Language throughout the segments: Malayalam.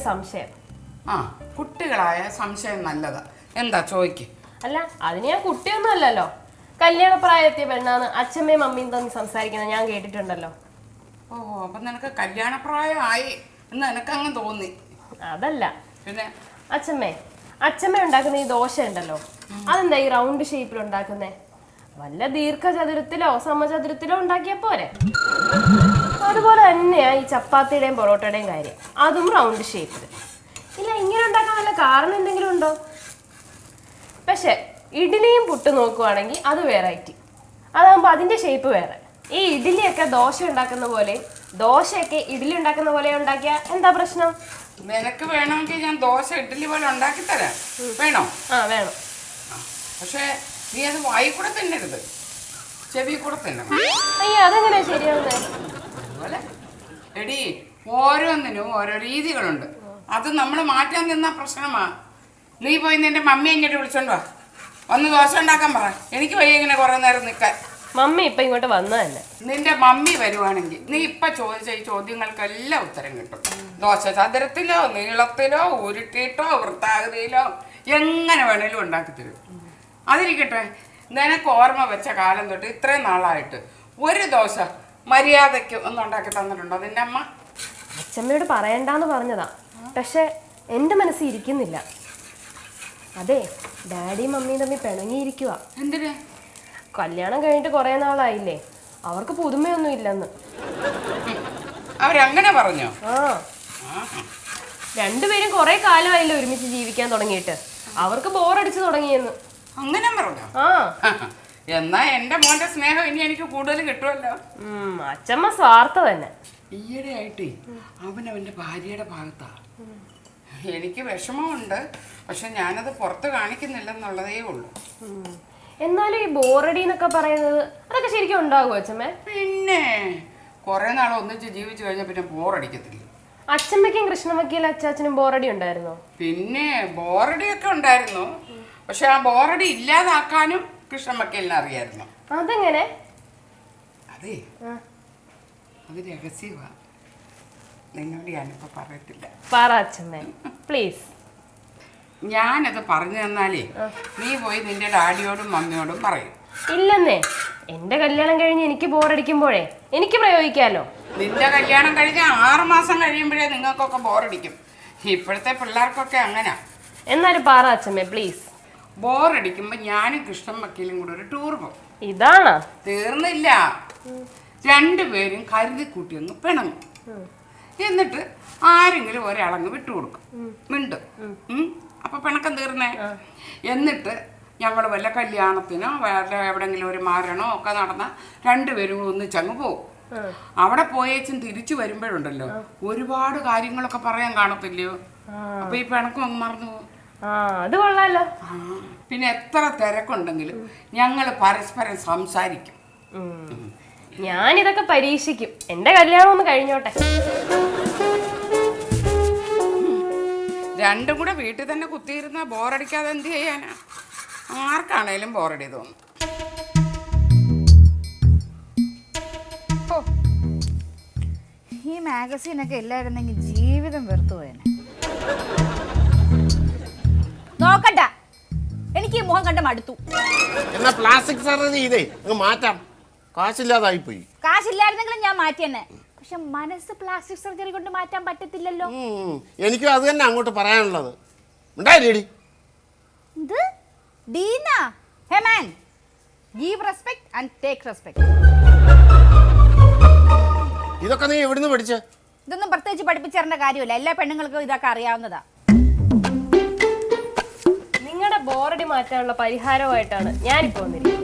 സംശയം. ആ, കുട്ടികളായ സംശയം നല്ലതാ. എന്താ ചോദിക്ക്. അല്ല, അതിന് ഞാൻ കുട്ടിയൊന്നും അല്ലല്ലോ. കല്യാണപ്രായത്തിയ പെണ്ണാന്ന് അച്ഛമ്മയും അമ്മയും തമ്മിൽ സംസാരിക്കുന്നത് ഞാൻ കേട്ടിട്ടുണ്ടല്ലോ. ഓ, അപ്പൊ നിനക്ക് കല്യാണപ്രായമായി എന്ന് എനക്കങ്ങ് തോന്നി. അതല്ല, പിന്നെ അച്ഛമ്മ ഉണ്ടാക്കുന്ന ഈ ദോശ ഉണ്ടല്ലോ, അതെന്താ ഈ റൗണ്ട് ഷേപ്പിൽ ഉണ്ടാക്കുന്നേ? വല്ല ദീർഘചതുരത്തിലോ സമചതുരത്തിലോ ഉണ്ടാക്കിയാ പോരെ? അതുപോലെ തന്നെയാ ഈ ചപ്പാത്തിയുടെയും പൊറോട്ടയുടെയും കാര്യം, അതും റൗണ്ട് ഷേപ്പിൽ. ഇല്ല, ഇങ്ങനെ ഉണ്ടാക്കാൻ വല്ല കാരണം എന്തെങ്കിലും ഉണ്ടോ? പക്ഷെ ഇഡ്ഡലിയും പുട്ട് നോക്കുവാണെങ്കിൽ അത് വെറൈറ്റി. അതാകുമ്പോൾ അതിന്റെ ഷേപ്പ് വേറെ. ഈ ഇഡ്ഡലിയൊക്കെ ദോശ ഉണ്ടാക്കുന്ന പോലെ, ദോശയൊക്കെ ഇഡ്ഡലി ഉണ്ടാക്കുന്ന പോലെ ഉണ്ടാക്കിയാ എന്താ പ്രശ്നം? നിനക്ക് വേണമെങ്കിൽ ഞാൻ ദോശ ഇഡ്ഡലി പോലെ ഉണ്ടാക്കി തരാം. വേണോ? ആ, വേണം. പക്ഷേ നീ അത് വായി കൂടെ തിന്നരുത്, ചെവി കൂടെ തിന്നണം. അയ്യോ, അതെങ്ങനെയാ ശരിയാവുന്നേ? അതുപോലെ എടി, ഓരോന്നിനും ഓരോ രീതികളുണ്ട്. അത് നമ്മൾ മാറ്റാൻ നിന്നാ പ്രശ്നമാ. നീ പോയി നിന്റെ മമ്മി ഇങ്ങോട്ട് വിളിച്ചോണ്ട് വാ, വന്ന് ദോശ ഉണ്ടാക്കാൻ പറ. എനിക്ക് വയ്യ ഇങ്ങനെ കുറെ നേരം നിൽക്കാൻ. മമ്മി ഇപ്പൊ ഇങ്ങോട്ട് വന്നതന്നെ. നിന്റെ മമ്മി വരുവാണെങ്കിൽ നീ ഇപ്പൊ ചോദിച്ച ഈ ചോദ്യങ്ങൾക്കെല്ലാം ഉത്തരം കിട്ടും. ദോശ ചതുരത്തിലോ നീളത്തിലോ ഉരുട്ടിയിട്ടോ വൃത്താകൃതിയിലോ എങ്ങനെ വേണേലും ഉണ്ടാക്കി തരും. അതിരിക്കട്ടെ, നിനക്ക് ഓർമ്മ വെച്ച കാലം തൊട്ട് ഇത്രയും നാളായിട്ട് ഒരു ദോശ മര്യാദയ്ക്ക് ഒന്ന് ഉണ്ടാക്കി തന്നിട്ടുണ്ടോ നിന്റെ അമ്മ? അച്ഛമ്മയോട് പറയണ്ടെന്ന് പറഞ്ഞതാ, പക്ഷെ എന്റെ മനസ്സിൽ ഇരിക്കുന്നില്ല. അതെ, ഡാഡിയും മമ്മിയും തമ്മിൽ പിണങ്ങിയിരിക്കുക. എന്തിന്? കല്യാണം കഴിഞ്ഞിട്ട് കുറെ നാളായില്ലേ, അവർക്ക് പുതുമയൊന്നും ഇല്ലെന്ന്. അവരങ്ങനെ പറഞ്ഞോ? ആ, രണ്ടുപേരും കുറെ കാലമായില്ലേ ഒരുമിച്ച് ജീവിക്കാൻ തുടങ്ങിയിട്ട്, അവർക്ക് ബോറടിച്ചു തുടങ്ങിയെന്ന്. അങ്ങനെ പറഞ്ഞോ? ആ, എന്നാ എന്റെ മോന്റെ സ്നേഹം ഇനി എനിക്ക് കൂടുതൽ കിട്ടുമല്ലോ. അച്ഛമ്മ സ്വാർത്ഥ തന്നെ. ഈയിടെ ആയിട്ടേ അവന്റെ ഭാര്യയുടെ ഭാഗത്താ. എനിക്ക് വിഷമമുണ്ട്, പക്ഷെ ഞാനത് പുറത്ത് കാണിക്കുന്നില്ലെന്നുള്ളതേ ഉള്ളൂ. എന്നാലും ഈ ബോറടി എന്നൊക്കെ പറയുന്നത് അതൊക്കെ ശരിക്കും ഉണ്ടാകുമോ അച്ഛമ്മേ? പിന്നെ കുറെ നാൾ ഒന്നിച്ച് ജീവിച്ചു കഴിഞ്ഞാൽ പിന്നെ ബോറടിക്കത്തില്ല. അച്ഛമ്മയ്ക്കും കൃഷ്ണമയ്ക്കും അച്ചാച്ചനും ബോറടി ഉണ്ടായിരുന്നോ? പിന്നെ ബോറടിയൊക്കെ ഉണ്ടായിരുന്നു, പക്ഷെ ആ ബോറടി ഇല്ലാതാക്കാനും കൃഷ്ണമക്കലിനെ അറിയായിരുന്നു. അതെങ്ങനെ? അതെ, അത് രഹസ്യമാ, നിന്നോട് ഞാനിപ്പോ പറയത്തില്ല. പറ അച്ഛമ്മേ, പ്ലീസ്. ഞാനത് പറഞ്ഞു തന്നാലേ നീ പോയി നിന്റെ ഡാഡിയോടും മമ്മിയോടും പറയും. ഇല്ലെന്നേ, എന്റെ കല്യാണം കഴിഞ്ഞ് എനിക്ക് ബോറടിക്കുമ്പോഴേ എനിക്ക് പ്രയോഗിക്കാലോ. നിന്റെ കല്യാണം കഴിഞ്ഞ 6 മാസം കഴിയുമ്പോഴേ നിങ്ങൾക്കൊക്കെ ബോറടിക്കും. ഇപ്പോഴത്തെ പിള്ളേർക്കൊക്കെ അങ്ങനെ. എന്നാലും പറ അച്ഛമ്മേ, പ്ലീസ്. ബോറടിക്കുമ്പോ ഞാനും കൃഷ്ണൻ വക്കീലും കൂടെ ഒരു ടൂർ പോകും. ഇതാണോ? തീർന്നില്ല, രണ്ടുപേരും കരുതി കൂട്ടി അങ്ങ് പിണങ്ങും. എന്നിട്ട് ആരെങ്കിലും ഒരാളങ്ങ് വിട്ടുകൊടുക്കും, മിണ്ടും. അപ്പൊ പിണക്കം തീർന്നേ. എന്നിട്ട് ഞങ്ങൾ വല്ല കല്യാണത്തിനോ വേറെ എവിടെങ്കിലും ഒരു മരണോ ഒക്കെ നടന്ന രണ്ടുപേരും ഒന്നിച്ചങ്ങ് പോകും. അവിടെ പോയേച്ചും തിരിച്ചു വരുമ്പോഴുണ്ടല്ലോ ഒരുപാട് കാര്യങ്ങളൊക്കെ പറയാൻ കാണത്തില്ലയോ? അപ്പൊ ഈ പിണക്കം അങ്ങ് മറന്നു പോകും. അത് കൊള്ളാലോ. പിന്നെ എത്ര തിരക്കുണ്ടെങ്കിലും ഞങ്ങൾ പരസ്പരം സംസാരിക്കും. ഞാനിതൊക്കെ പരീക്ഷിക്കും, എന്റെ കല്യാണം ഒന്ന് കഴിഞ്ഞോട്ടെ. രണ്ടും കൂടെ വീട്ടിൽ തന്നെ കുത്തിയിരുന്ന ബോറടിക്കാതെ എന്ത് ചെയ്യാനാ? ആർക്കാണേലും ബോറടി തോന്നും. ഈ മാഗസീനൊക്കെ ഇല്ലായിരുന്നെങ്കിൽ ജീവിതം വെറുത്തു പോയേനെ. നോക്കണ്ട, എനിക്ക് ഈ മുഖം കണ്ട മടുത്തു. എന്നാ പ്ലാസ്റ്റിക് സർജറി ചെയ്തേ അങ്ങ് മാറ്റാം, കാശില്ലാതായി പോയി. കാശില്ലായിരുന്നെങ്കിലും ഞാൻ മാറ്റിയെന്നെ, പക്ഷെ മനസ്സ് പ്ലാസ്റ്റിക് സർജറി കൊണ്ട് മാറ്റാൻ പറ്റത്തില്ലല്ലോ. എനിക്കും അത് തന്നെ അങ്ങോട്ട് പറയാനുള്ളത്. ഉണ്ടായില്ലേടി? ഇത് Deena, hey man, give respect and take respect. ഇതൊക്കെ നീ എവിടുന്ന് പഠിച്ചേ? ഇതൊന്നും പ്രത്യേകിച്ച് പഠിപ്പിച്ചേരേണ്ട കാര്യമില്ല, എല്ലാ പെണ്ണുങ്ങൾക്കും ഇതൊക്കെ അറിയാവുന്നതാ. നിങ്ങളുടെ ബോറടി മാറ്റാനുള്ള പരിഹാരമായിട്ടാണ് ഞാനിപ്പോ വന്നിരിക്കുന്നത്.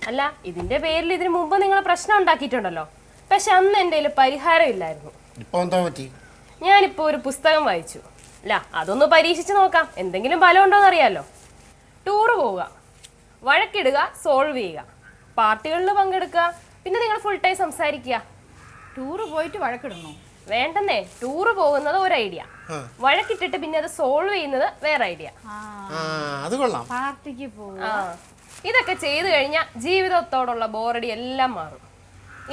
അല്ല, ഇതിന്റെ പേരിൽ ഇതിനു മുമ്പ് നിങ്ങൾ പ്രശ്നം ഉണ്ടാക്കിയിട്ടുണ്ടല്ലോ, പക്ഷെ അന്ന് എൻ്റെ കയ്യിൽ പരിഹാരം ഇല്ലായിരുന്നു. ഞാനിപ്പോ ഒരു പുസ്തകം വായിച്ചു. അല്ല, അതൊന്ന് പരീക്ഷിച്ച് നോക്കാം, എന്തെങ്കിലും ഫലം ഉണ്ടോന്ന് അറിയാലോ. ടൂറ് പോവുക, വഴക്കിടുക, സോൾവ് ചെയ്യുക, പാർട്ടികളിൽ പങ്കെടുക്കുക, പിന്നെ നിങ്ങൾ ഫുൾ ടൈം സംസാരിക്കുക. ടൂറ് പോയിട്ട് വഴക്കിടണോ? വേണ്ടെന്നേ, ടൂറ് പോകുന്നത് ഒരു ഐഡിയ, വഴക്കിട്ടിട്ട് പിന്നെ അത് സോൾവ് ചെയ്യുന്നത് വേറെ ഐഡിയ. പാർട്ടിക്ക് പോവുക, ഇതൊക്കെ ചെയ്തു കഴിഞ്ഞാൽ ജീവിതത്തോടുള്ള ബോറടി എല്ലാം മാറും.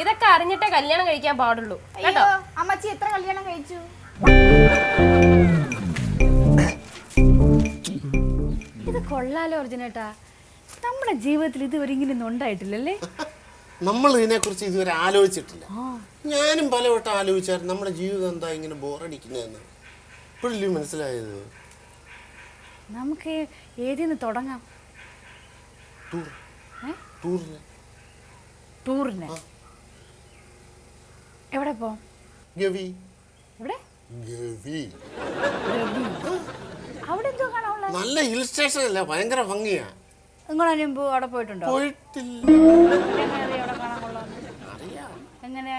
ഇതൊക്കെ അറിഞ്ഞിട്ടേ കല്യാണം കഴിക്കാൻ പാടുള്ളൂ അയ്യോ കേട്ടോ. അമ്മച്ചി എത്ര കല്യാണം കഴിച്ചു? ഇത് കൊള്ളാലോ അർജുനേട്ടാ. നമ്മുടെ ജീവിതത്തിൽ ഇതുവരെ ഇങ്ങനെയൊന്നും ഉണ്ടായിട്ടില്ലല്ലേ? നമ്മൾ ഇതിനെക്കുറിച്ച് ഇതുവരെ ആലോചിച്ചിട്ടില്ല. ഞാനും പലവട്ടം ആലോചിച്ചായിരുന്നു നമ്മുടെ ജീവിതം എന്താ ഇങ്ങനെ ബോറടിക്കുന്നതെന്ന്. ഇപ്പോഴല്ലേ മനസ്സിലായത്. നമുക്ക് ഏതിന്ന് തുടങ്ങാം? ടൂർ ഏ? ടൂറിന് ടൂറിന് എവിടെ പോ? ഗവി. എവിടെ? ഗവി അവിടെ എന്തോ കാണാനുള്ള? നല്ല ഹിൽ സ്റ്റേഷൻ അല്ല, ഭയങ്കര ഭംഗിയാ. നിങ്ങളതിന് മുമ്പ് അവിടെ പോയിട്ടുണ്ടോ? പോയിട്ടില്ല. എങ്ങനെ അറിയാം അവിടെ കാണാൻ കൊള്ളാം? അറിയാം. എങ്ങനെ?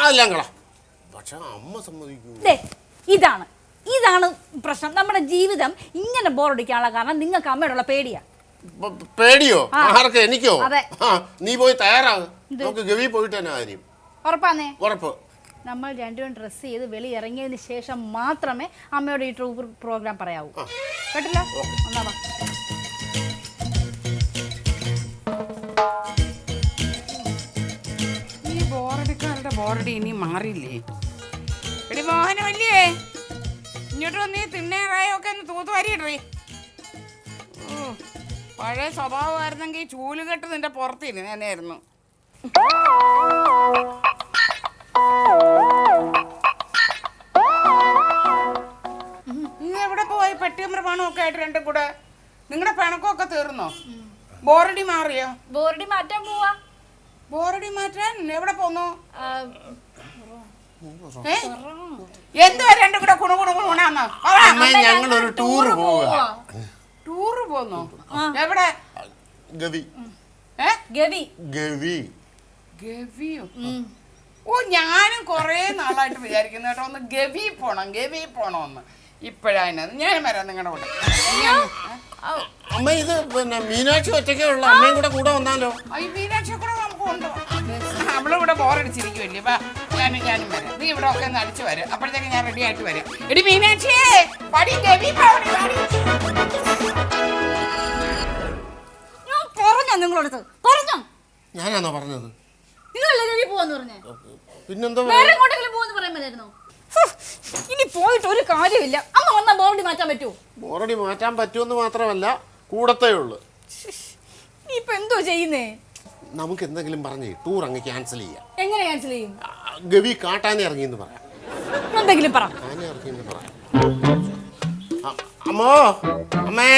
എല്ലാം കളാ, പക്ഷെ അമ്മ സമ്മതിക്കൂ. ദേ, ഇതാണ് പ്രശ്നം. നമ്മുടെ ജീവിതം ഇങ്ങനെ ബോറടിക്കാനുള്ള കാരണം നിങ്ങൾക്ക് അമ്മയോടുള്ള പേടിയാ. പേടിയോ? ആ. ആർക്ക്? എനിക്കോ? അതെ. നീ പോയി തയ്യാറാകും. നമുക്ക് ഗവി പോയിട്ട് തന്നെ കാര്യം. ഉറപ്പാന്നേ? ഉറപ്പ്. നമ്മൾ രണ്ടുപേരും ഡ്രസ്സ് ചെയ്ത് വെളി ഇറങ്ങിയതിന് ശേഷം മാത്രമേ അമ്മയോട് ഈ ടൂർ പ്രോഗ്രാം പറയാവൂ. കേട്ടില്ല? എന്നാ വാ. ഈ ബോറടിക്കാരുടെ ബോറടി ഇനി മാറിയില്ലേ? എടി മോഹനമല്ലേ, ഇങ്ങോട്ട് വന്ന് തിണ്ണേറായൊക്കെ ഒന്ന് തൂത്ത് വരിയിടേ. ഓ, പഴയ സ്വഭാവമായിരുന്നെങ്കിൽ ചൂലുകെട്ട് നിന്റെ പുറത്തിരുന്നേനായിരുന്നു. നീ എവിടെ പോയി? പെട്ടിയും പ്രമാണമൊക്കെ ആയിട്ട് രണ്ടും കൂടെ നിങ്ങളുടെ പിണക്കമൊക്കെ തീർന്നോ? ബോറടി മാറിയോ? ബോറടി മാറ്റാൻ പോവാ. ബോറടി മാറ്റാൻ എവിടെ പോന്നു? എന്തുവാ രണ്ടും കൂടെ കുണുകുണുകുണാന്ന്? ഞങ്ങളൊരു ടൂറ് പോവുക. ടൂറ് പോന്നു? എവിടെ? ഗവി. ഗവി. ഗവി. ഗവിയോ? ഓ, ഞാനും കൊറേ നാളായിട്ട് വിചാരിക്കുന്നു കേട്ടോ, ഒന്ന് ഗവി പോണോന്ന്. ഇപ്പഴായത്. ഞാനും വരാം നിങ്ങളുടെ കൂടെ. അമ്മ, ഇത് പിന്നെ മീനാക്ഷി ഒറ്റയ്ക്കേ ഉള്ള, അമ്മയും കൂടെ കൂടെ വന്നാലോ? ഈ മീനാക്ഷിയെ കൂടെ നമുക്ക് കൊണ്ടുപോകാം. അവളിവിടെ ബോറടിച്ചിരിക്കുമല്ലേ? വാ, ഞാനും വരാം. നീ ഇവിടെ ഒക്കെ ഒന്ന് അടിച്ചു വരാം. അപ്പോഴത്തേക്ക് ഞാൻ റെഡി ആയിട്ട് വരാം. എടി മീനാക്ഷിയേ, പടി ഗവി പോവടി, പടി. ഞാൻ പറഞ്ഞോ നിങ്ങളോടത്ത്? പറഞ്ഞോ? ഞാനാണോ പറഞ്ഞത്? നിങ്ങളല്ലേ ഗവി പോവാന്ന് പറഞ്ഞേ? പിന്നെന്താ? വേറെ എങ്ങോട്ടെങ്കിലും പോവാന്ന് പറയാൻ പറ്റായിരുന്നോ? ഇനി പോയിട്ട് ഒരു കാര്യമില്ല. അമ്മ വന്നാ ബോറടി മാറ്റാൻ പറ്റുമോ? ബോറടി മാറ്റാൻ പറ്റുമെന്ന് മാത്രമല്ല, കൂടത്തേ ഉള്ളു. നീ ഇപ്പൊ എന്തോ ചെയ്യുന്നേ? നമുക്ക് എന്തെങ്കിലും പറഞ്ഞേ ടൂർ അങ്ങ് ക്യാൻസൽ ചെയ്യാം. എങ്ങനെ ക്യാൻസൽ ചെയ്യും? ഗവി കാട്ടാനെ ഇറങ്ങിയെന്ന് പറയാം. എന്തെങ്കിലും പറ. ആന ഇറങ്ങിയെന്ന് പറയാം. അമ്മോ, അമ്മേ,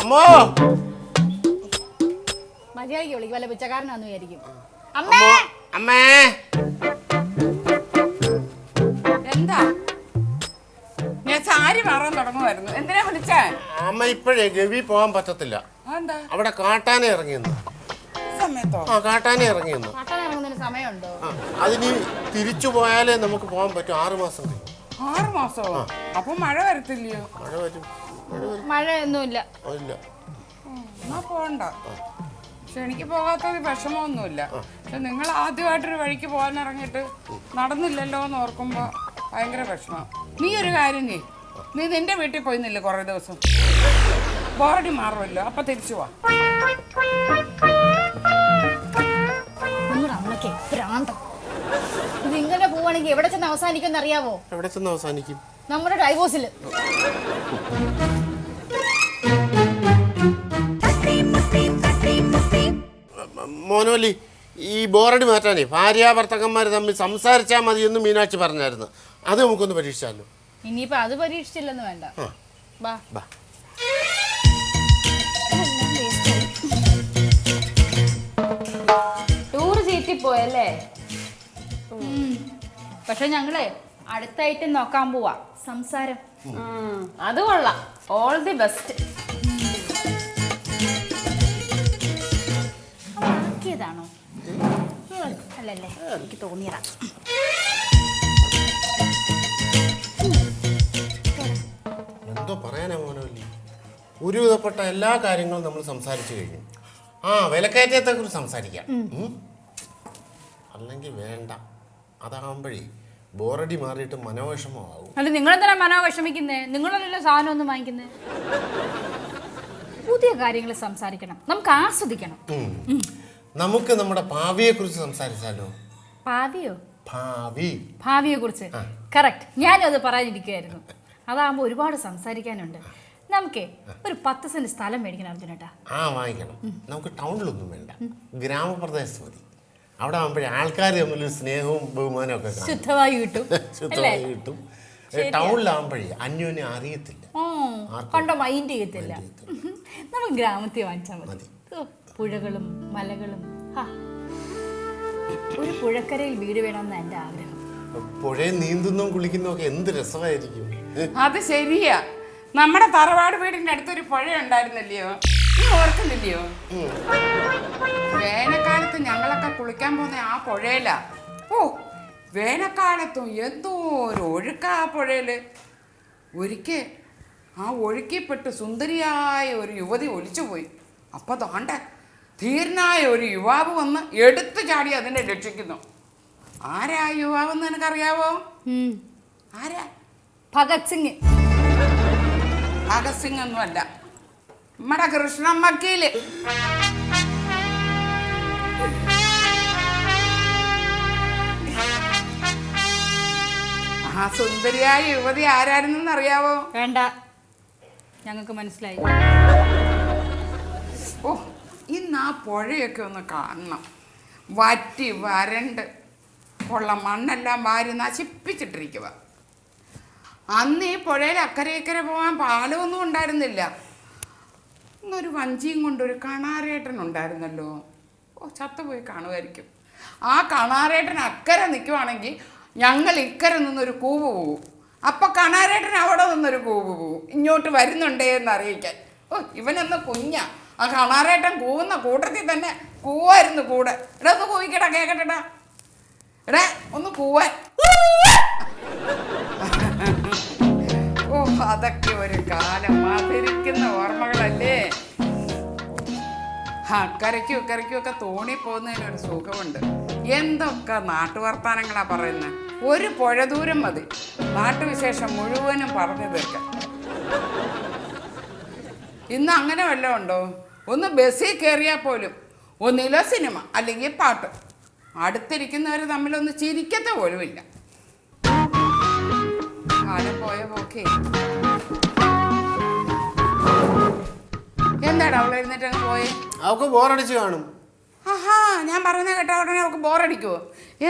അമ്മോ. മര്യാദയ്ക്ക് വിളിക്കും, വല്ല പിച്ചക്കാരനാന്ന് വിചാരിക്കും. അമ്മേ, അമ്മേ. എന്താ? ഞാൻ സാരി മാറാൻ തുടങ്ങുമായിരുന്നു. എന്തിനാ വിളിച്ചേ? അമ്മ, ഇപ്പോഴേ ഗവി പോകാൻ പറ്റത്തില്ല. എന്താ? അവിടെ കാട്ടാനെ ഇറങ്ങിയെന്ന്. സമയത്തോ? കാട്ടാനെ ഇറങ്ങിയെന്ന്. കാട്ടാൻ ഇറങ്ങുന്നതിന് സമയമുണ്ടോ? അതിന് തിരിച്ചു പോയാലേ നമുക്ക് പോകാൻ പറ്റും. 6 മാസം കഴിയും. 6 മാസമോ? അപ്പൊ മഴ വരത്തില്ലയോ? മഴ വരും. മഴയൊന്നുമില്ല. ഇല്ല. എന്നാ പോണ്ട. പക്ഷെ എനിക്ക് പോകാത്തത് വിഷമമൊന്നുമില്ല. പക്ഷെ നിങ്ങൾ ആദ്യമായിട്ടൊരു വഴിക്ക് പോകാൻ ഇറങ്ങിയിട്ട് നടന്നില്ലല്ലോ എന്ന് ഓർക്കുമ്പോ ഭയങ്കര വിഷമം. നീ ഒരു കാര്യം നീ നിന്റെ വീട്ടിൽ പോയിന്നില്ലേ കുറേ ദിവസം? ബോറടി മാറുമല്ലോ, അപ്പൊ തിരിച്ചു പോവാ. നിങ്ങളുടെ അമ്മയ്ക്ക് ഭ്രാന്തം. ഇത് ഇങ്ങനെ പോവാണെങ്കിൽ എവിടെ ചെന്ന് അവസാനിക്കുമെന്ന് അറിയാവോ? എവിടെ ചെന്ന് അവസാനിക്കും? നമ്മുടെ ഡൈവോഴ്സിൽ. മോനോലി, ഈ ബോറടി മാറ്റാനേ ഭാര്യാഭർത്തക്കന്മാർ തമ്മിൽ സംസാരിച്ചാൽ മതിയെന്ന് മീനാക്ഷി പറഞ്ഞായിരുന്നു. അത് നമുക്കൊന്ന് പരീക്ഷിച്ചാലോ? ഇനിയിപ്പോ അത് പരീക്ഷിച്ചില്ലെന്ന് വേണ്ട. ബാ. ബാ. ടൂർ ചീറ്റിപ്പോയല്ലേ? പക്ഷെ ഞങ്ങളെ അടുത്തായിട്ട് നോക്കാൻ പോവാ സംസാരം. അത് കൊള്ളാം. All the best. ാണോ? അല്ലല്ലേ, എനിക്ക് തോന്നിയതാ. എന്തോ പറയാനാ മോനോലി? ഒരുവിധപ്പെട്ട എല്ലാ കാര്യങ്ങളും നമ്മൾ സംസാരിച്ചു കഴിഞ്ഞു. വിലക്കയറ്റത്തെ കുറിച്ച് സംസാരിക്കാം. അല്ലെങ്കിൽ വേണ്ട. അതാകുമ്പോഴേ ബോറടി മാറിയിട്ട് മനോവിഷമമാവും. അല്ല, നിങ്ങളെന്തിനാ മനോ വിഷമിക്കുന്നേ? നിങ്ങളല്ലല്ലോ സാധനം ഒന്നും വാങ്ങിക്കുന്നേ. പുതിയ കാര്യങ്ങൾ സംസാരിക്കണം, നമുക്ക് ആസ്വദിക്കണം. നമുക്ക് നമ്മുടെ ഭാവിയെ കുറിച്ച് സംസാരിച്ചാലോ? ഭാവിയോ? ഭാവിയെ കുറിച്ച് കറക്റ്റ്. ഞാനും അത് പറയാനിരിക്കുകയായിരുന്നു. അതാകുമ്പോൾ ഒരുപാട് സംസാരിക്കാനുണ്ട്. നമുക്കേ ഒരു 10 സെന്റ് സ്ഥലം മേടിക്കണം അർജുനേട്ടാ. വാങ്ങിക്കണം. നമുക്ക് ടൗണിലൊന്നും വേണ്ട, ഗ്രാമപ്രദേശത്ത് മതി. അവിടെ ആകുമ്പോഴേ ആൾക്കാർ തമ്മിൽ സ്നേഹവും ബഹുമാനവും ഒക്കെ കാണും. ശുദ്ധമായി കിട്ടും. ശുദ്ധമായി കിട്ടും. ടൗണിലാകുമ്പോഴേ അന്യോന്യം അറിയത്തില്ല, കണ്ടോ മൈൻഡ് ചെയ്യത്തില്ല. നമുക്ക് ഗ്രാമത്തിൽ വാങ്ങിച്ചാൽ മതി. പുഴകളും മലകളും. ഒരു പുഴക്കരയിൽ വീട് വേണമെന്ന് എൻ്റെ ആഗ്രഹം. പുഴയിൽ നീന്തുന്നതും കുളിക്കുന്നതും ഒക്കെ എന്ത് രസമായിരിക്കും. അത് ശരിയാ. നമ്മുടെ തറവാട് വീടിന്റെ അടുത്തൊരു പുഴ ഉണ്ടായിരുന്നില്ലയോ? നീ ഓർക്കുന്നില്ലയോ? വേനൽക്കാലത്ത് ഞങ്ങളൊക്കെ കുളിക്കാൻ പോകുന്ന ആ പുഴയിലാ. ഓ, വേനൽക്കാലത്തും എന്തോ ഒരു ഒഴുക്കാ പുഴയില്. ഒരിക്കൽ ആ ഒഴുക്കിപ്പെട്ട് സുന്ദരിയായ ഒരു യുവതി ഒലിച്ചുപോയി. അപ്പൊ താണ്ട ധീരനായ ഒരു യുവാവ് വന്ന് എടുത്തു ചാടി അതിനെ രക്ഷിക്കുന്നു. ആരാ യുവാവെന്ന് നിനക്കറിയാവോ? ആരാ? ഭഗത് സിംഗ്. ഭഗത് സിംഗ് ഒന്നുമല്ല, നമ്മുടെ കൃഷ്ണൻ വക്കീല്. ആ സുന്ദരിയായ യുവതി ആരായിരുന്നെന്ന് അറിയാവോ? വേണ്ട, ഞങ്ങൾക്ക് മനസ്സിലായി. ഓ, ഇന്ന് ആ പുഴയൊക്കെ ഒന്ന് കാണണം. വറ്റി വരണ്ട് ഉള്ള മണ്ണെല്ലാം വാരി നശിപ്പിച്ചിട്ടിരിക്കുക. അന്ന് ഈ പുഴയിൽ അക്കരെ ഇക്കരെ പോകാൻ പാലമൊന്നും ഉണ്ടായിരുന്നില്ല. ഇന്നൊരു വഞ്ചിയും കൊണ്ടൊരു കണാരേട്ടൻ ഉണ്ടായിരുന്നല്ലോ. ഓ, ചത്തുപോയി കാണുമായിരിക്കും. ആ കണാരേട്ടൻ അക്കരെ നിൽക്കുവാണെങ്കിൽ ഞങ്ങൾ ഇക്കരെ നിന്നൊരു കൂവ് പോവും. അപ്പം കണാരേട്ടൻ അവിടെ നിന്നൊരു കൂവ് പോവും, ഇങ്ങോട്ട് വരുന്നുണ്ടേ എന്ന് അറിയിക്കാൻ. ഓ, ഇവനെന്ന് കുഞ്ഞാ. ആ കണാരേട്ടൻ കൂവുന്ന കൂട്ടത്തിൽ തന്നെ കൂവായിരുന്നു കൂടെ. എടാ ഒന്ന് കൂവിക്കടാ, കേക്കട്ടെടാ. എടാ ഒന്ന് കൂവാൻ. ഓ, അതൊക്കെ ഒരു കാലം, മധുരിക്കുന്ന ഓർമ്മകളല്ലേ. അക്കരയ്ക്കും ഇക്കരയ്ക്കും ഒക്കെ തോണി പോകുന്നതിനൊരു സുഖമുണ്ട്. എന്തൊക്കെ നാട്ടുവർത്താനങ്ങളാ പറയുന്നത്. ഒരു പുഴ ദൂരം മതി നാട്ടുവിശേഷം മുഴുവനും പറഞ്ഞു തീർക്കാൻ. ഇന്ന് അങ്ങനെ വല്ലതും ഉണ്ടോ? ഒന്ന് ബസ്സിൽ കയറിയാൽ പോലും ഒന്നിലോ സിനിമ അല്ലെങ്കിൽ പാട്ട്. അടുത്തിരിക്കുന്നവർ തമ്മിലൊന്ന് ചിരിക്കത്ത പോലുമില്ല. കാലം പോയ പോക്കേ. എന്താടാ അവൾ എഴുന്നേറ്റ് അങ്ങ് പോയേ? അവൾക്ക് ബോറടിച്ച് കാണും. ആഹാ, ഞാൻ പറയുന്നത് കേട്ട ഉടനെ അവൾക്ക് ബോറടിക്കുവോ?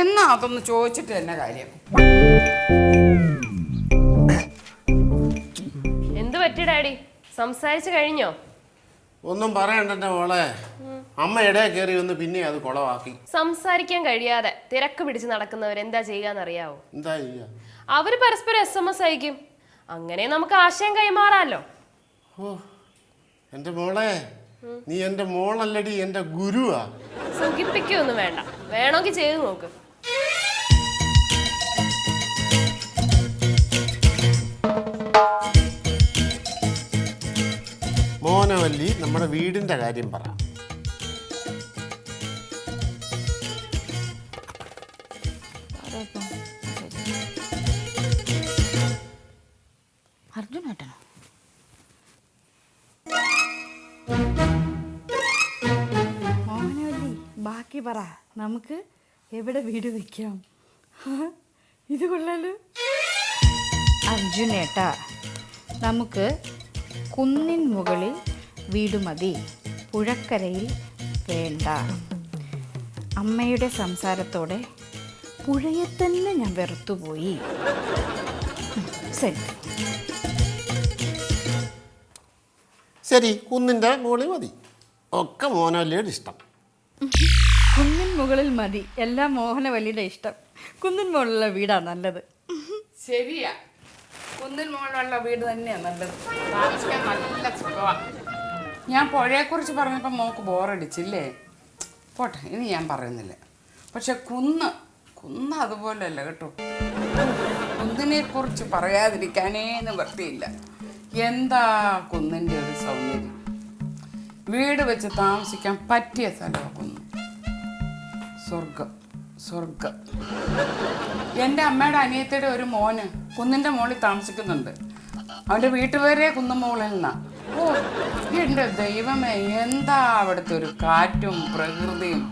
എന്നാ അതൊന്ന് ചോദിച്ചിട്ട് തന്നെ കാര്യം. എന്ത് പറ്റി ഡാഡി? സംസാരിച്ചു കഴിഞ്ഞോ? ഒന്നും പറയണ്ട മോളെ. അമ്മ ഇടയെ കയറി വന്ന് പിന്നെ അത് കുളവാക്കി. സംസാരിക്കാൻ കഴിയാതെ തിരക്ക് പിടിച്ച് നടക്കുന്നവർ എന്താ ചെയ്യാന്നറിയാവോ? എന്താ ചെയ്യാ? അവര് പരസ്പരം SMS അയക്കും. അങ്ങനെ നമുക്ക് ആശയം കൈമാറാലോ. ഓ, എൻ്റെ മോളെ, നീ എൻ്റെ മോളല്ലടി, എൻ്റെ ഗുരുവാ. സുഖിപ്പിക്കൊന്നും വേണ്ട, വേണമെങ്കിൽ ചെയ്ത് നോക്ക്. മോനവല്ലി, നമ്മുടെ വീടിൻ്റെ കാര്യം പറ. അർജുനേട്ടനോ? മോഹനവല്ലി, ബാക്കി പറ. നമുക്ക് എവിടെ വീട് വെക്കാം? ഇത് കൊള്ളാലോ. അർജുനേട്ടാ, നമുക്ക് കുന്നിൻ മുകളിൽ വീട് മതി, പുഴക്കരയിൽ വേണ്ട. അമ്മയുടെ സംസാരത്തോടെ പുഴയെ തന്നെ ഞാൻ വെറുത്തുപോയി. ശരി ശരി, കുന്നിൻ്റെ മുകളിൽ മതി. ഒക്കെ മോനവല്ലിയുടെ ഇഷ്ടം. കുന്നിൻ മുകളിൽ മതി, എല്ലാം മോഹനവല്ലിയുടെ ഇഷ്ടം. കുന്നിൻ മുകളിലുള്ള വീടാണ് നല്ലത്. ശരിയാ, കുന്നിൻ മുകളിലുള്ള വീട് തന്നെയാണ് നല്ലത്. താമസിക്കാൻ നല്ല സുഖമാണ്. ഞാൻ പുഴയെക്കുറിച്ച് പറഞ്ഞപ്പോൾ മോക്ക് ബോറടിച്ചില്ലേ? പോട്ടെ, ഇനി ഞാൻ പറയുന്നില്ല. പക്ഷെ കുന്ന് അതുപോലെയല്ല കേട്ടോ. കുന്നിനെ കുറിച്ച് പറയാതിരിക്കാനേ നിവൃത്തിയില്ല. എന്താ കുന്നിൻ്റെ ഒരു സൗന്ദര്യം! വീട് വെച്ച് താമസിക്കാൻ പറ്റിയ സ്ഥലമാണ് കുന്ന്. സ്വർഗം, സ്വർഗം. എൻ്റെ അമ്മയുടെ അനിയത്തിയുടെ ഒരു മോന് കുന്നിൻ്റെ മുകളിൽ താമസിക്കുന്നുണ്ട്. അവൻ്റെ വീട്ടുപേരെ കുന്നുമുകളിൽ നിന്നാണ്. ഓ എന്റെ ദൈവമേ, എന്താ അവിടുത്തെ ഒരു കാറ്റും പ്രകൃതിയും.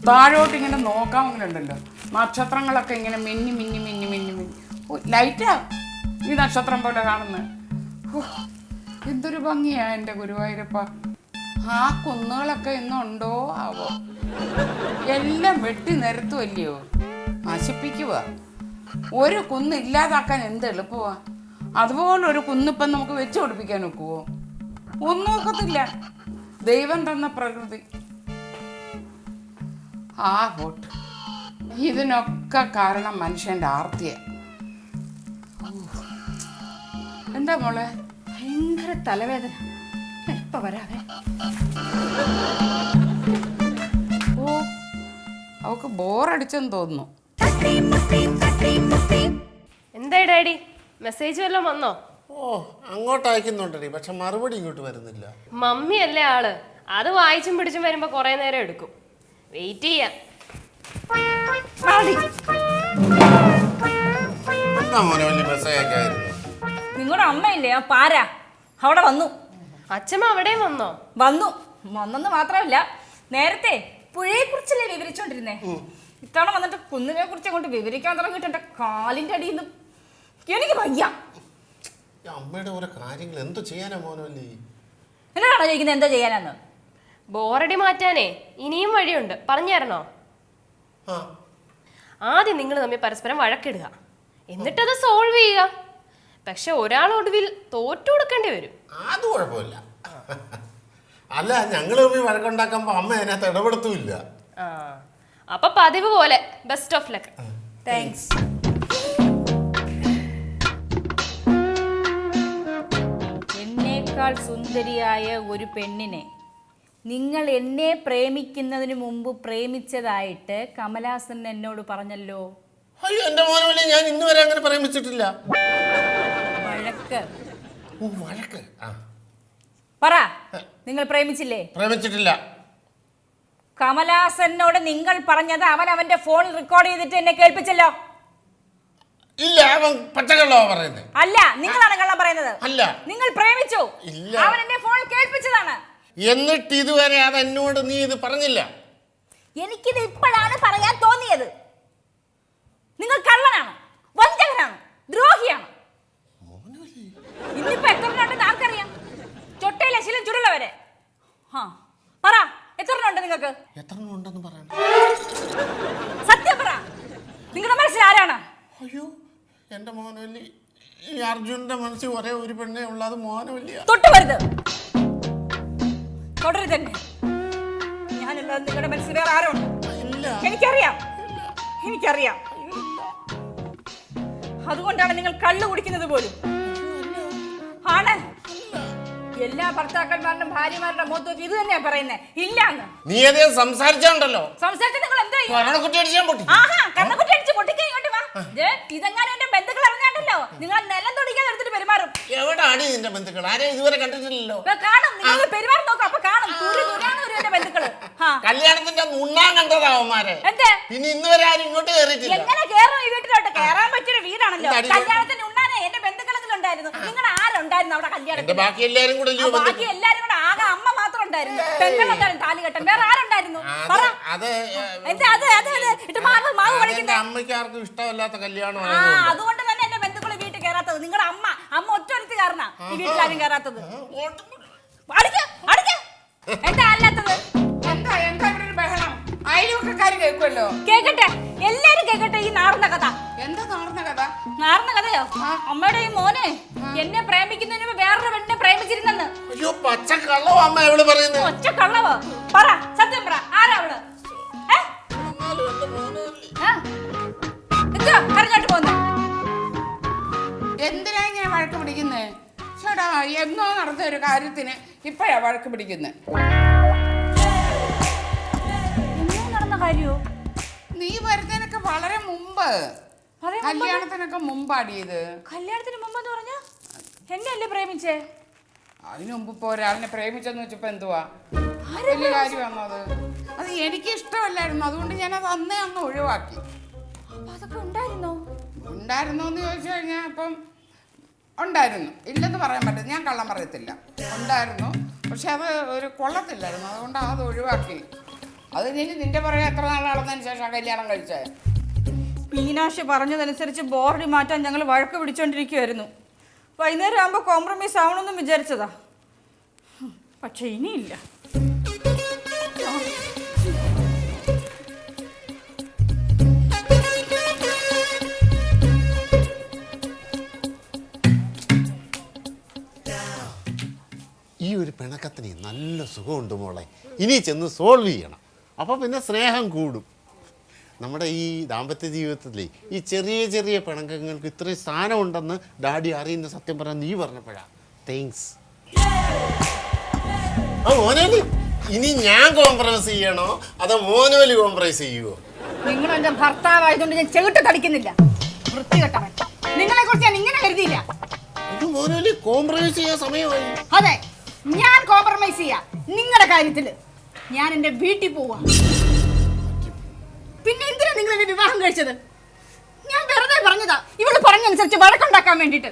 താഴോട്ട് ഇങ്ങനെ നോക്കാമെങ്കിലുണ്ടല്ലോ, നക്ഷത്രങ്ങളൊക്കെ ഇങ്ങനെ മിന്നി മിന്നി മിന്നി മിന്നി മിന്നി. ഓ ലൈറ്റാ ഈ നക്ഷത്രം പോലെ കാണുന്നത്. ഓ എന്തൊരു ഭംഗിയാ എൻ്റെ ഗുരുവായൂരപ്പ. ആ കുന്നുകളൊക്കെ ഇന്നുണ്ടോ ആവോ? എല്ലാം വെട്ടി നിരത്തുമല്ലയോ, നശിപ്പിക്കുക. ഒരു കുന്ന് ഇല്ലാതാക്കാൻ എന്ത് എളുപ്പമാ. അതുപോലെ ഒരു കുന്നിപ്പം നമുക്ക് വെച്ച് പിടിപ്പിക്കാൻ ഒക്കുവോ? ഒന്നും ഒക്കത്തില്ല. ദൈവം തന്ന പ്രകൃതി. ആ വോട്ട് ഇതിനൊക്കെ കാരണം മനുഷ്യൻ്റെ ആർത്തിയ. എന്താ മോളെ? ഭയങ്കര തലവേദന. ഇപ്പൊ വരാവേ. ഓ അവക്ക് ബോറടിച്ചെന്ന് തോന്നുന്നു. എന്തായി ഡാഡി, മെസ്സേജ് വല്ലതും വന്നോ? ഓ അങ്ങോട്ട് അയക്കുന്നുണ്ടടി, പക്ഷെ മറുപടി ഇങ്ങോട്ട് വരുന്നില്ല. മമ്മി അല്ലേ ആള്, അത് വായിച്ചും പിടിച്ചും വരുമ്പോ കുറെ നേരം എടുക്കും. വെയിറ്റ് ചെയ്യാം. എന്താ മോനെ വലിയ മെസ്സേജ് അയക്കായിരുന്നു? നിങ്ങളുടെ അമ്മയില്ലേ ആ പാര, അവിടെ വന്നു. അച്ഛമ്മ അവിടെയും വന്നോ? വന്നെന്ന് മാത്രമല്ല, നേരത്തെ പുഴയെ കുറിച്ചല്ലേ വിവരിച്ചോണ്ടിരുന്നേ. ഇത്തവണ വന്നിട്ട് കുന്നിനെ കുറിച്ച് അങ്ങോട്ട് വിവരിക്കാൻ തുടങ്ങിയിട്ട് എന്റെ കാലിന്റെ അടിയിൽ നിന്ന് എനിക്ക് വയ്യ. അമ്മയുടെ ഓരോ കാര്യങ്ങൾ എന്തോ ചെയ്യാനാ മോനല്ലേ? എന്നോടാണോ ചോദിക്കുന്നത് എന്താ ചെയ്യാനാന്ന്? ബോറടി മാറ്റാനേ ഇനിയും വഴിയുണ്ട്, പറഞ്ഞു തരണോ? ആദ്യം നിങ്ങൾ തമ്മിൽ പരസ്പരം വഴക്കിടുക, എന്നിട്ടത് സോൾവ് ചെയ്യുക. പക്ഷെ ഒരാൾ ഒടുവിൽ തോറ്റു കൊടുക്കേണ്ടി വരും. അത് കുഴപ്പമില്ല. അല്ല, ഞങ്ങൾ തമ്മിൽ വഴക്കുണ്ടാക്കുമ്പോ അമ്മ അതിനകത്ത് ഇടപെടുത്തുമില്ല. അപ്പൊ പതിവ് പോലെ ബെസ്റ്റ് ഓഫ് ലക്ക്. താങ്ക്സ്. എന്നേക്കാൾ സുന്ദരിയായ ഒരു പെണ്ണിനെ നിങ്ങൾ എന്നെ പ്രേമിക്കുന്നതിന് മുമ്പ് പ്രേമിച്ചതായിട്ട് കമലാസൻ എന്നോട് പറഞ്ഞല്ലോ. അയ്യോ എന്റെ മോനല്ലേ, ഞാൻ ഇന്ന് വരെ അങ്ങനെ പ്രേമിച്ചിട്ടില്ല. വഴക്ക്. ഓ വഴക്ക്. പറ, നിങ്ങൾ പ്രേമിച്ചില്ലേ? പ്രേമിച്ചിട്ടില്ല. കമലാസനോട് നിങ്ങൾ പറഞ്ഞത് അവൻ അവന്റെ ഫോണിൽ റെക്കോർഡ് ചെയ്തിട്ട് എന്നെ കേൾപ്പിച്ചല്ലോ. ഇല്ല, അവൻ പച്ചക്കള്ളോ പറയുന്നത്. അല്ല, നിങ്ങളാണ് കള്ളം പറയുന്നത്. അല്ല, നിങ്ങൾ പ്രേമിച്ചു. ഇല്ല. അവൻ എന്നെ ഫോണിൽ കേൾപ്പിച്ചതാണ്. എന്നിട്ട് ഇതുവരെ അത് എന്നോട് നീ ഇത് പറഞ്ഞില്ല. എനിക്കിത് ഇപ്പോഴാണ് പറയാൻ തോന്നിയത്. നിങ്ങൾ കള്ളനാണ്, വഞ്ചകനാണ്, ദ്രോഹിയാണ്. ഇന്നിപ്പോ എത്ര ഉണ്ടെന്ന് ആർക്കറിയാം? ചൊട്ടയിലെ ശീലം ചുരുളവരെ. പറ, എത്ര ഉണ്ട് നിങ്ങൾക്ക്? എത്ര ഉണ്ടെന്ന് പറയണം. സത്യം പറ, നിങ്ങളുടെ മനസ്സിൽ ആരാണ്? അയ്യോ എന്റെ മോനല്ലി, ഈ അർജുനന്റെ മനസ്സിൽ ഒരേ ഒരു പെണ്ണേ ഉള്ളത് മോനവല്ലിയ. തൊട്ടുവരുത്, തുടരുത് തന്നെ. ഞാനല്ലാതെ നിങ്ങളുടെ മനസ്സിൽ വേറെ ആരോ ഉണ്ട്? എനിക്കറിയാം. അതുകൊണ്ടാണ് നിങ്ങൾ കള്ളു കുടിക്കുന്നത് പോലും. ആണ്. എല്ലാ ഭർത്താക്കന്മാരുടെ ഭാര്യമാരുടെ മുഖത്ത് ഇത് തന്നെയാ പറയുന്നത്. ഇല്ലാന്ന് നീ അധികം സംസാരിച്ചോണ്ടല്ലോ. സംസാരിച്ച് നിങ്ങൾ എന്താ കരണക്കുറ്റി അടിച്ചാൻ പൊട്ടി. കണ്ണക്കുട്ടി അടിച്ച് പൊട്ടിക്കാൻ ഇങ്ങോട്ട് വാ. ഇതെങ്ങാനും എന്റെ ബന്ധുക്കൾ അറിഞ്ഞാണ്ടല്ലോ നിങ്ങൾ നിലം തൊടിക്കാതെ എടുത്തിട്ട് പെരുമാറും. എവിടെ അടി നിന്റെ ബന്ധുക്കൾ? ആരെയും ഇതുവരെ കണ്ടിട്ടില്ലല്ലോ. കാണും, നിങ്ങൾ പെരുമാറി നോക്കാം, അപ്പൊ കാണും. എന്റെ ബന്ധുക്കള് കല്യാണത്തിന്റെ ഉണ്ണാൻ കണ്ടതാവന്മാരെ. എന്തേ പിന്നെ ഇന്ന് വരെ ആരും ഇങ്ങോട്ട് കയറിയിട്ടില്ല. എങ്ങനെ കേറും ഈ വീട്ടിലോട്ട്? കേറാൻ പറ്റിയൊരു വീടാണല്ലോ. കല്യാണത്തിന് ഉണ്ണാനേ എന്റെ ബന്ധുക്കളെങ്കിലും ഉണ്ടായിരുന്നു. നിങ്ങൾ ആരുണ്ടായിരുന്നു അവിടെ കല്യാണത്തിന്? ബാക്കി എല്ലാരും കൂടെ ബാക്കി എല്ലാരും കൂടെ ആകെ അമ്മ മാത്രം ഉണ്ടായിരുന്നു. പെങ്ങളുണ്ടായിരുന്നു താലി കെട്ടൻ. വേറെ ആരുണ്ടായിരുന്നു? അമ്മയ്ക്ക് ആർക്കും ഇഷ്ടമല്ലാത്ത കല്യാണം. അതുകൊണ്ട് തന്നെ എന്റെ ബന്ധുക്കൾ വീട്ടിൽ കയറാത്തത്. നിങ്ങളുടെ അമ്മ ഒറ്റ കാരണ ഈ വീട്ടിലാരും കയറാത്തത്. എന്താ അല്ലാത്തത്? എന്താ ഇവിടെ ഒരു ബഹളം? അയൽവക്കക്കാര് കേൾക്കുമല്ലോ. കേക്കട്ടെ, എല്ലാരും കേക്കട്ടെ ഈ നാർന്ന കഥ. എന്താ നാർന്ന കഥ? നാർന്ന കഥയോ? അമ്മയുടെ ഈ മോനെ എന്നെ പ്രേമിക്കുന്നതിന് മുമ്പ് വേറൊരു പെണ്ണിനെ പ്രേമിച്ചിരുന്നെന്ന്. അയ്യോ പച്ചക്കള്ളോ അമ്മ എവിടെ പറയുന്നത്? ഒച്ച കള്ളവോ? പറ, സത്യം പറ, ആരാ അവള്? എന്താ അറിഞ്ഞോട്ട് പോന്നെ? എന്തിനാ ഇങ്ങനെ വഴക്ക് പിടിക്കുന്നേ? ചേട്ടാ, എന്നോ നടന്ന ഒരു കാര്യത്തിന് ഇപ്പഴാ വഴക്ക് പിടിക്കുന്നേ. നടന്ന കാര്യോ? നീ വരുന്നതിനൊക്കെ വളരെ മുമ്പ്, കല്യാണത്തിനൊക്കെ മുമ്പാടിയത്. കല്യാണത്തിന് മുമ്പെന്ന് പറഞ്ഞ എന്നെ അല്ലേ പ്രേമിച്ചേ? അതിനു മുമ്പ് ഇപ്പൊ ഒരാളിനെ പ്രേമിച്ചെന്ന് വെച്ചപ്പോ എന്തുവാ വലിയ കാര്യമാണോ അത്? അത് എനിക്ക് ഇഷ്ടമല്ലായിരുന്നു, അതുകൊണ്ട് ഞാനത് അന്ന് ഒഴിവാക്കി. അതൊക്കെ ഉണ്ടായിരുന്നോന്ന് ചോദിച്ചു കഴിഞ്ഞാൽ ഇപ്പം ഉണ്ടായിരുന്നു, ഇല്ലെന്ന് പറയാൻ പറ്റില്ല, ഞാൻ കള്ളം പറയത്തില്ല, ഉണ്ടായിരുന്നു. പക്ഷെ അത് ഒരു കൊള്ളത്തില്ലായിരുന്നു, അതുകൊണ്ട് അത് ഒഴിവാക്കി. അത് കഴിഞ്ഞ് നിന്റെ പറയാൻ എത്ര നാളാണെന്നതിന് ശേഷം കല്യാണം കഴിച്ചേ? മീനാക്ഷി പറഞ്ഞതനുസരിച്ച് ബോർഡി മാറ്റാൻ ഞങ്ങൾ വഴക്ക് പിടിച്ചോണ്ടിരിക്കുവായിരുന്നു. വൈകുന്നേരം ആകുമ്പോൾ കോംപ്രമൈസ് ആവണമെന്നും വിചാരിച്ചതാ, പക്ഷെ ഇനിയില്ല. ഈ ഒരു പിണക്കത്തിന് നല്ല സുഖമുണ്ട് മോളെ. ഇനി ചെന്ന് സോൾവ് ചെയ്യണം, അപ്പോൾ പിന്നെ സ്നേഹം കൂടും. നമ്മുടെ ഈ ദാമ്പത്യ ജീവിതത്തിലെ ഈ ചെറിയ ചെറിയ പിണക്കങ്ങൾക്ക് ഇത്രയും സ്ഥാനമുണ്ടെന്ന് ഡാഡി അറിയുന്ന സത്യം പറഞ്ഞാൽ നീ പറഞ്ഞപ്പോഴാണ്. താങ്ക്സ്. ആ മോനോലി, ഇനി ഞാൻ കോംപ്രമൈസ് ചെയ്യണോ അതോ മോനോലി കോംപ്രമൈസ് ചെയ്യുമോ? നിങ്ങൾ എന്റെ ഭർത്താവായതുകൊണ്ട് ഞാൻ ചെവിട്ട് തടിക്കുന്നില്ല. വൃത്തികെട്ടവൻ, നിങ്ങളെ കുറിച്ച് ഞാൻ ഇങ്ങനെ കരുതിയില്ല. മോനോലി കോംപ്രമൈസ് ചെയ്യാൻ സമയമായി. അതെ, ഞാൻ കോംപ്രമൈസ് ചെയ്യാം നിങ്ങളുടെ കാര്യത്തില്. ഞാൻ എന്റെ വീട്ടിൽ പോവാ. പിന്നെ എന്തിനാ നിങ്ങൾ എന്നെ വിവാഹം കഴിച്ചത്? ഞാൻ വെറുതെ പറഞ്ഞതാ, ഇവള് പറഞ്ഞനുസരിച്ച് വഴക്കുണ്ടാക്കാൻ വേണ്ടിട്ട്.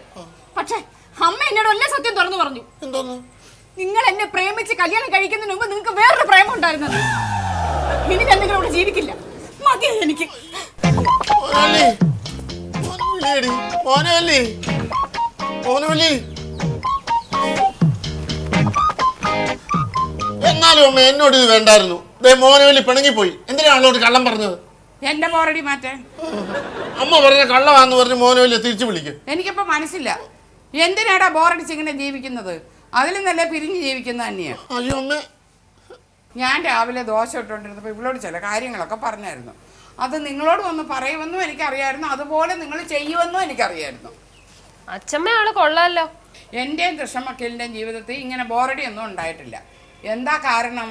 പക്ഷെ അമ്മ എന്നോട് എല്ലാ സത്യം തുറന്നു പറഞ്ഞു. എന്തോന്ന്? നിങ്ങൾ എന്നെ പ്രേമിച്ച് കല്യാണം കഴിക്കുന്നതിന് മുമ്പ് നിങ്ങൾക്ക് വേറൊരു പ്രേമം ഉണ്ടായിരുന്നത്. ഇനി ഞാൻ നിങ്ങളോട് ജീവിക്കില്ല, മതിയായി എനിക്ക്. എന്നാലും അമ്മ എന്നോട് ഇത് വേണ്ടായിരുന്നു. മോനോലി പിണങ്ങിപ്പോയി. എന്തിനാ അവളോട് കള്ളം പറഞ്ഞത്? എന്റെ ബോറടി മാറ്റാൻ അമ്മ പറഞ്ഞ കള്ളമാന്ന് പറഞ്ഞ് മോനോലി തിരിച്ചു വിളിക്കും. എനിക്കിപ്പോ മനസ്സില്ല, എന്തിനാടാ ബോറടിച്ച് ഇങ്ങനെ ജീവിക്കുന്നത്? അതിലും നല്ല പിരിഞ്ഞ് ജീവിക്കുന്നത് തന്നെയാണ്. അയ്യോ അമ്മ, ഞാൻ രാവിലെ ദോശ ഇട്ടുകൊണ്ടിരുന്നപ്പോൾ ഇവളോട് ചില കാര്യങ്ങളൊക്കെ പറഞ്ഞായിരുന്നു. അത് നിങ്ങളോട് വന്ന് പറയുമെന്നും എനിക്കറിയായിരുന്നു, അതുപോലെ നിങ്ങൾ ചെയ്യുമെന്നും എനിക്കറിയായിരുന്നു. അച്ഛമ്മ ആള് കൊള്ളാലോ. എൻ്റെയും കൃഷ്ണമക്കലിൻ്റെയും ജീവിതത്തിൽ ഇങ്ങനെ ബോറടി ഒന്നും ഉണ്ടായിട്ടില്ല. എന്താ കാരണം?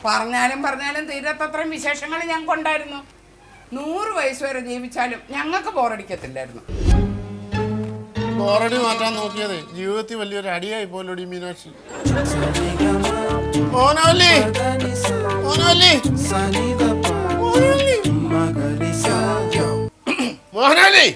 പറഞ്ഞാലും തീരത്തത്രയും വിശേഷങ്ങൾ ഞങ്ങൾക്ക് ഉണ്ടായിരുന്നു. 100 വയസ്സ് വരെ ജീവിച്ചാലും ഞങ്ങൾക്ക് ബോറടിക്കത്തില്ലായിരുന്നു. ബോറടി മാറ്റാൻ നോക്കിയതേ ജീവിതത്തിൽ വലിയൊരു അടിയായി പോലോടി മീനാക്ഷി. മോനോലി, മോനോലി, മോനോലി, മോനോലി.